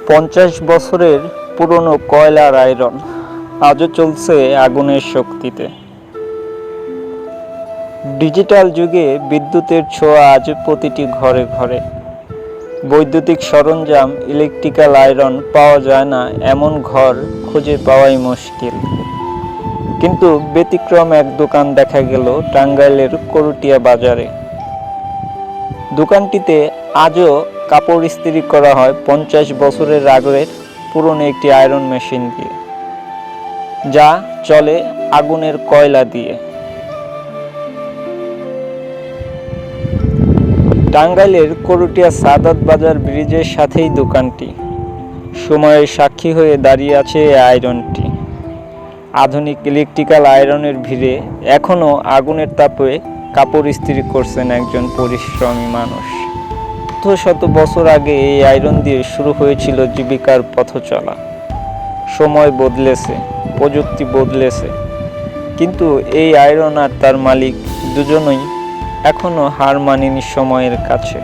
50 বছরের পুরনো কয়লার আয়রন আজও চলছে আগুনের শক্তিতে। ডিজিটাল যুগে বিদ্যুতের ছোঁয়া আজ প্রতিটি ঘরে ঘরে। বৈদ্যুতিক সরঞ্জাম, ইলেকট্রিক্যাল আয়রন পাওয়া যায় না এমন ঘর খুঁজে পাওয়াই মুশকিল। কিন্তু ব্যতিক্রম এক দোকান দেখা গেল টাঙ্গাইলের করটিয়া বাজারে। দোকানটিতে আজও কাপড় ইস্ত্রি করা হয় 50 বছরের আগের পুরনো একটি আয়রন মেশিন দিয়ে, যা চলে আগুনের কয়লা দিয়ে। টাঙ্গাইলের করটিয়া সাদাত বাজার ব্রিজের সাথেই দোকানটি। সময়ের সাক্ষী হয়ে দাঁড়িয়ে আছে এই আয়রনটি। আধুনিক ইলেকট্রিক্যাল আয়রনের ভিড়ে এখনও আগুনের তাপে কাপড় ইস্ত্রি করছেন একজন পরিশ্রমী মানুষ। শত বছর আগে এই আয়রন দিয়ে শুরু হয়েছিল জীবিকার পথ চলা। সময় বদলেছে, প্রযুক্তি বদলেছে, কিন্তু এই আয়রন আর তার মালিক দুজনই এখনো হার মানেনি সময়ের কাছে।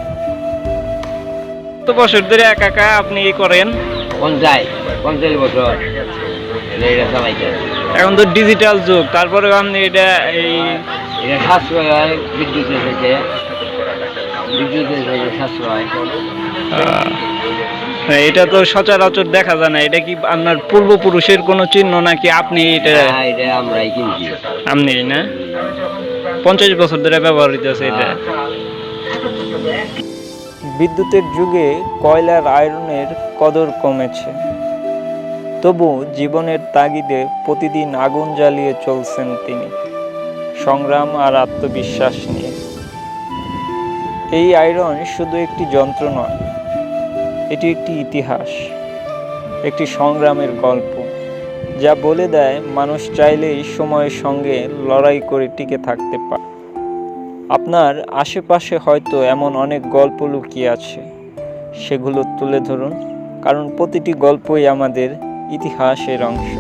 কত বছর ধরে একা আপনি করেন? 50 বছর এখন তো ডিজিটাল যুগ, তারপরে আপনি এটা সাশ্রয় হয়, বিদ্যুতের থেকে সাশ্রয়। এটা তো সচরাচর দেখা যায় না। এটা কি আপনার পূর্বপুরুষের কোনো চিহ্ন নাকি আপনি এটা? আমরাই কিনছি। আপনি না 50 বছর ধরে ব্যবহৃত আছে এটা। বিদ্যুতের যুগে কয়লার আয়রনের কদর কমেছে, তবু জীবনের তাগিদে প্রতিদিন আগুন জ্বালিয়ে চলছেন তিনি, সংগ্রাম আর আত্মবিশ্বাস নিয়ে। এই আয়রন শুধু একটি যন্ত্র নয়, এটি একটি ইতিহাস, একটি সংগ্রামের গল্প, যা বলে দেয় মানুষ চাইলেই সময়ের সঙ্গে লড়াই করে টিকে থাকতে পারে। আপনার আশেপাশে হয়তো এমন অনেক গল্প লুকিয়ে আছে, সেগুলো তুলে ধরুন, কারণ প্রতিটি গল্পই আমাদের ইতিহাসের অংশ।